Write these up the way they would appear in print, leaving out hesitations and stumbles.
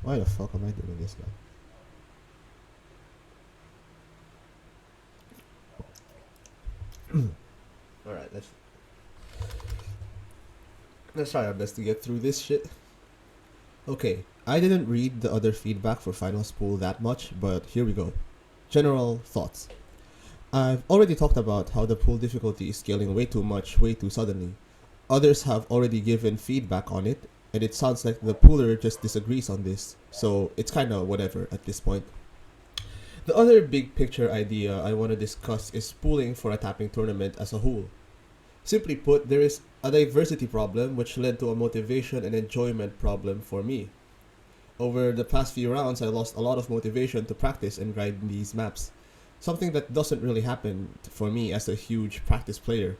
Why the fuck am I doing this now? Alright, let's try our best to get through this shit. Okay, I didn't read the other feedback for Final Spool that much, but here we go. General thoughts. I've already talked about how the pool difficulty is scaling way too much, way too suddenly. Others have already given feedback on it, and it sounds like the pooler just disagrees on this, so it's kinda whatever at this point. The other big picture idea I want to discuss is pooling for a tapping tournament as a whole. Simply put, there is a diversity problem which led to a motivation and enjoyment problem for me. Over the past few rounds, I lost a lot of motivation to practice and grind these maps, something that doesn't really happen for me as a huge practice player.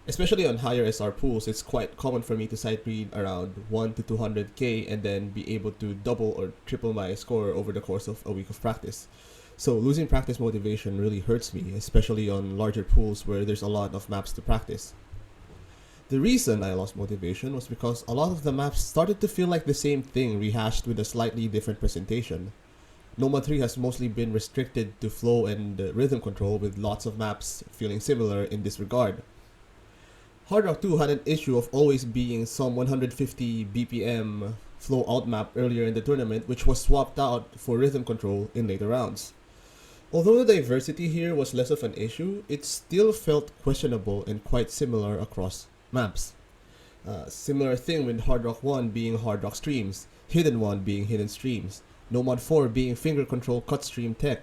Especially on higher SR pools, it's quite common for me to sight read around 1 to 200k and then be able to double or triple my score over the course of a week of practice. So losing practice motivation really hurts me, especially on larger pools where there's a lot of maps to practice. The reason I lost motivation was because a lot of the maps started to feel like the same thing rehashed with a slightly different presentation. Noma 3 has mostly been restricted to flow and rhythm control, with lots of maps feeling similar in this regard. Hard Rock 2 had an issue of always being some 150 BPM flow out map earlier in the tournament, which was swapped out for rhythm control in later rounds. Although the diversity here was less of an issue, it still felt questionable and quite similar across maps. Similar thing with Hard Rock 1 being Hard Rock streams, Hidden 1 being Hidden streams, Nomad 4 being finger control cut stream tech,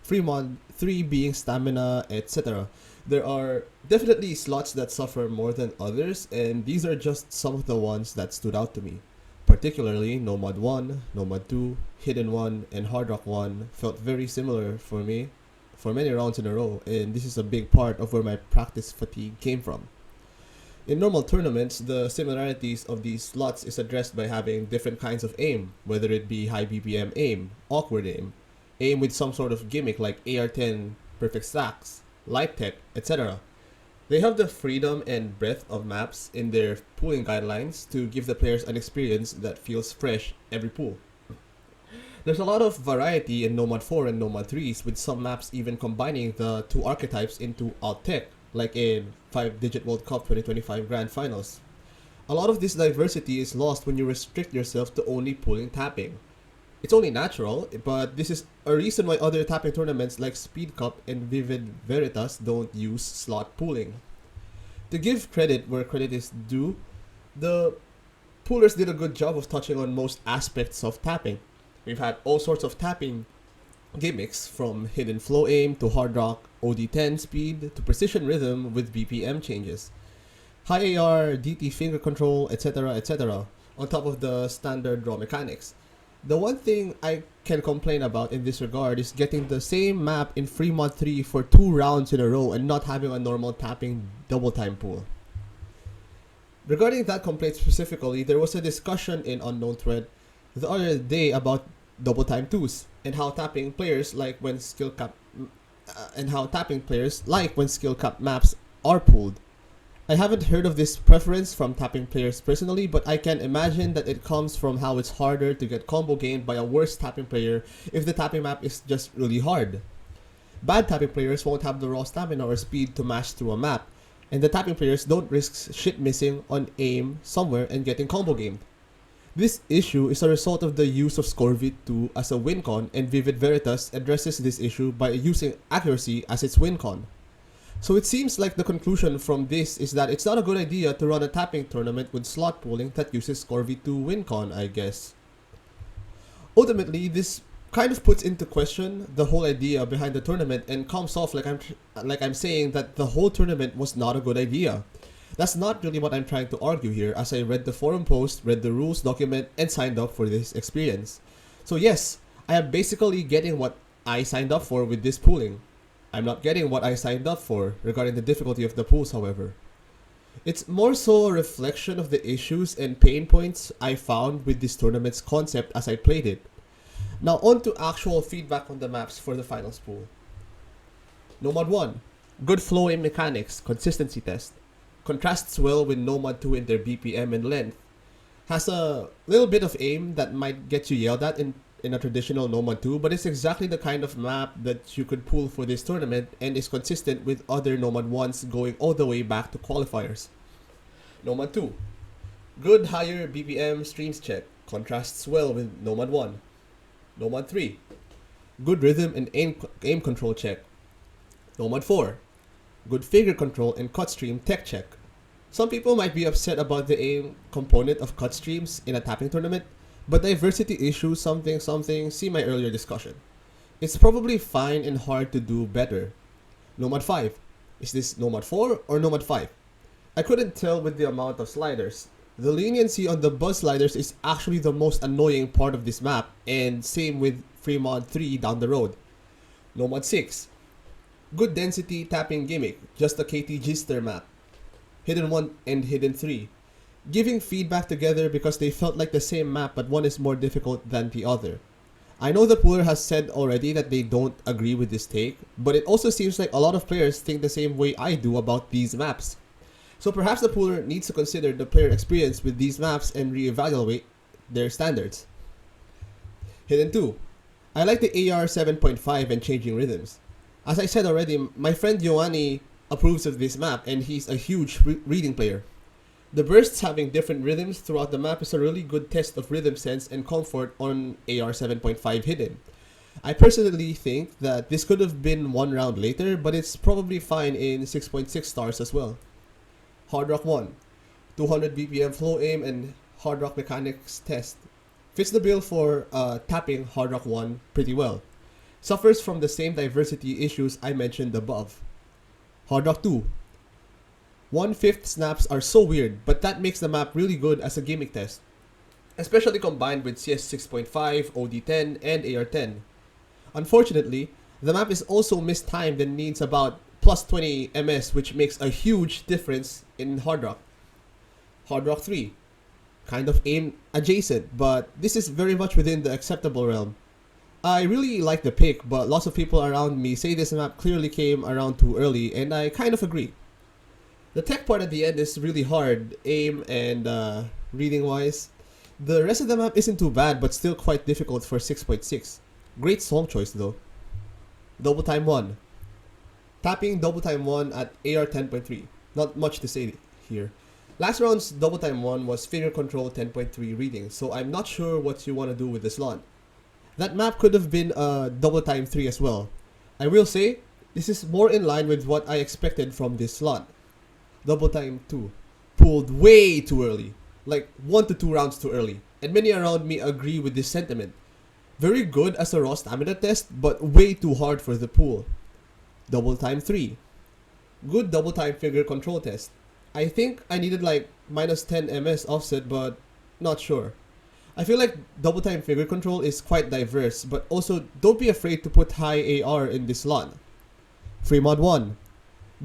Fremont 3 being stamina, etc. There are definitely slots that suffer more than others, and these are just some of the ones that stood out to me. Particularly, Nomad 1, Nomad 2, Hidden 1, and Hard Rock 1 felt very similar for me for many rounds in a row, and this is a big part of where my practice fatigue came from. In normal tournaments, the similarities of these slots is addressed by having different kinds of aim, whether it be high BPM aim, awkward aim, aim with some sort of gimmick like AR-10, perfect stacks, light tech, etc. They have the freedom and breadth of maps in their pooling guidelines to give the players an experience that feels fresh every pool. There's a lot of variety in Nomad 4 and Nomad 3s, with some maps even combining the two archetypes into alt tech, like in 5-Digit World Cup 2025 Grand Finals. A lot of this diversity is lost when you restrict yourself to only pooling tapping. It's only natural, but this is a reason why other tapping tournaments like Speed Cup and Vivid Veritas don't use slot pooling. To give credit where credit is due, the poolers did a good job of touching on most aspects of tapping. We've had all sorts of tapping gimmicks, from hidden flow aim to hard rock OD10 speed to precision rhythm with BPM changes, high AR, DT finger control, etc., on top of the standard draw mechanics. The one thing I can complain about in this regard is getting the same map in Fremont 3 for 2 rounds in a row and not having a normal tapping double time pool. Regarding that complaint specifically, there was a discussion in Unknown Thread the other day about double time 2s and how tapping players like when skill cap maps are pooled. I haven't heard of this preference from tapping players personally, but I can imagine that it comes from how it's harder to get combo gained by a worse tapping player if the tapping map is just really hard. Bad tapping players won't have the raw stamina or speed to mash through a map, and the tapping players don't risk shit missing on aim somewhere and getting combo gamed. This issue is a result of the use of Scorvit2 as a win con, and Vivid Veritas addresses this issue by using accuracy as its win con. So it seems like the conclusion from this is that it's not a good idea to run a tapping tournament with slot pooling that uses Scorvit2 win con, I guess. Ultimately, this kind of puts into question the whole idea behind the tournament and comes off like I'm saying that the whole tournament was not a good idea. That's not really what I'm trying to argue here, as I read the forum post, read the rules document, and signed up for this experience. So yes, I am basically getting what I signed up for with this pooling. I'm not getting what I signed up for regarding the difficulty of the pools, however. It's more so a reflection of the issues and pain points I found with this tournament's concept as I played it. Now on to actual feedback on the maps for the finals pool. Nomad 1. Good flow in mechanics, consistency test. Contrasts well with Nomad 2 in their BPM and length. Has a little bit of aim that might get you yelled at in a traditional Nomad 2, but it's exactly the kind of map that you could pull for this tournament and is consistent with other Nomad 1s going all the way back to qualifiers. Nomad 2. Good higher BPM streams check, contrasts well with Nomad 1. Nomad 3. Good rhythm and aim control check. Nomad 4. Good figure control and cut stream tech check. Some people might be upset about the aim component of cut streams in a tapping tournament, but diversity issues something, see my earlier discussion. It's probably fine and hard to do better. Nomad 5. Is this Nomad 4 or Nomad 5? I couldn't tell with the amount of sliders. The leniency on the buzz sliders is actually the most annoying part of this map, and same with Free Mod 3 down the road. Nomad 6. Good density tapping gimmick, just a KT Gister map. Hidden 1 and Hidden 3. Giving feedback together because they felt like the same map but one is more difficult than the other. I know the pooler has said already that they don't agree with this take, but it also seems like a lot of players think the same way I do about these maps. So perhaps the pooler needs to consider the player experience with these maps and reevaluate their standards. Hidden 2. I like the AR 7.5 and changing rhythms. As I said already, my friend Ioanni approves of this map and he's a huge reading player. The bursts having different rhythms throughout the map is a really good test of rhythm sense and comfort on AR 7.5 Hidden. I personally think that this could have been one round later, but it's probably fine in 6.6 stars as well. Hard Rock 1. 200 BPM flow aim and Hard Rock mechanics test. Fits the bill for tapping Hard Rock 1 pretty well. Suffers from the same diversity issues I mentioned above. Hard Rock 2. 1/5 snaps are so weird, but that makes the map really good as a gimmick test, especially combined with CS 6.5, OD10, and AR10. Unfortunately, the map is also mistimed and needs about plus 20 MS, which makes a huge difference in Hard Rock. Hard Rock 3. Kind of aim adjacent, but this is very much within the acceptable realm. I really like the pick, but lots of people around me say this map clearly came around too early, and I kind of agree. The tech part at the end is really hard, aim and reading wise. The rest of the map isn't too bad, but still quite difficult for 6.6. Great song choice though. Double Time 1. Tapping Double Time 1 at AR 10.3. Not much to say here. Last round's Double Time 1 was figure control 10.3 reading, so I'm not sure what you want to do with this slot. That map could have been Double Time 3 as well. I will say, this is more in line with what I expected from this slot. Double Time 2. Pulled way too early. Like 1 to 2 rounds too early. And many around me agree with this sentiment. Very good as a raw stamina test, but way too hard for the pool. Double Time 3. Good double time figure control test. I think I needed like minus 10 MS offset, but not sure. I feel like double time figure control is quite diverse, but also don't be afraid to put high AR in this slot. Free Mod 1.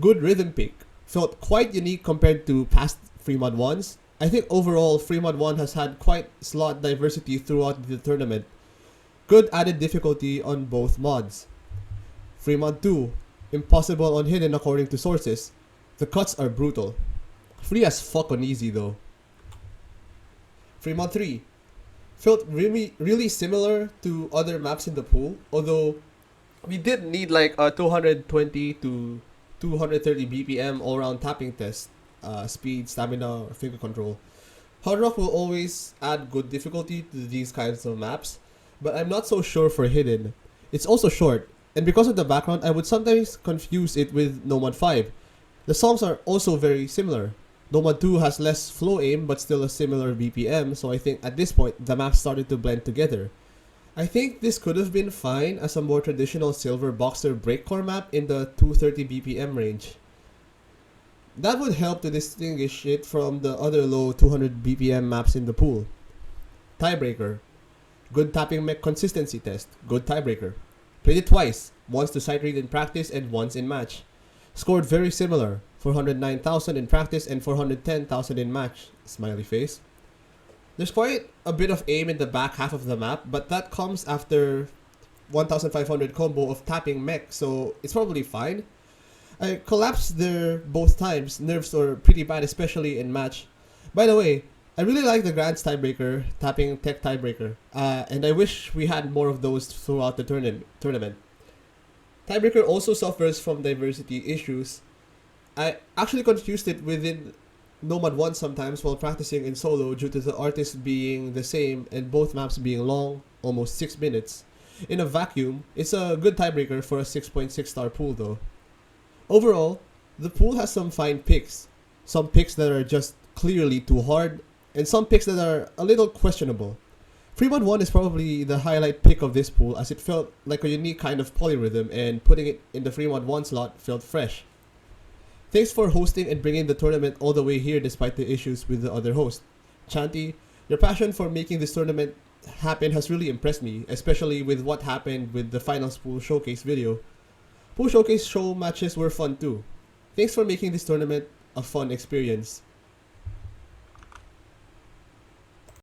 Good rhythm pick. Felt quite unique compared to past Free Mod 1s. I think overall Free Mod 1 has had quite slot diversity throughout the tournament. Good added difficulty on both mods. Free Mod 2. Impossible on hidden according to sources. The cuts are brutal. Free as fuck on easy though. Free Mod 3. Felt really similar to other maps in the pool, although we did need like a 220 to 230 BPM all-round tapping test, speed, stamina, finger control. Hard Rock will always add good difficulty to these kinds of maps, but I'm not so sure for Hidden. It's also short, and because of the background, I would sometimes confuse it with Nomad 5. The songs are also very similar. Nomad 2 has less flow aim but still a similar BPM, so I think at this point, the maps started to blend together. I think this could have been fine as a more traditional silver boxer breakcore map in the 230 BPM range. That would help to distinguish it from the other low 200 BPM maps in the pool. Tiebreaker. Good tapping mech consistency test. Good tiebreaker. Played it twice, once to sight read in practice and once in match. Scored very similar, 409,000 in practice and 410,000 in match. Smiley face. There's quite a bit of aim in the back half of the map, but that comes after 1,500 combo of tapping mech, so it's probably fine. I collapsed there both times. Nerves are pretty bad, especially in match. By the way, I really like the Grand's tiebreaker, tapping tech tiebreaker, and I wish we had more of those throughout the tournament. Tiebreaker also suffers from diversity issues. I actually confused it within Nomad 1 sometimes while practicing in solo due to the artists being the same and both maps being long, almost 6 minutes. In a vacuum, it's a good tiebreaker for a 6.6 star pool though. Overall, the pool has some fine picks. Some picks that are just clearly too hard, and some picks that are a little questionable. Fremont 1 is probably the highlight pick of this pool as it felt like a unique kind of polyrhythm and putting it in the Fremont 1 slot felt fresh. Thanks for hosting and bringing the tournament all the way here despite the issues with the other host. Chanti, your passion for making this tournament happen has really impressed me, especially with what happened with the finals pool showcase video. Pool showcase show matches were fun too. Thanks for making this tournament a fun experience.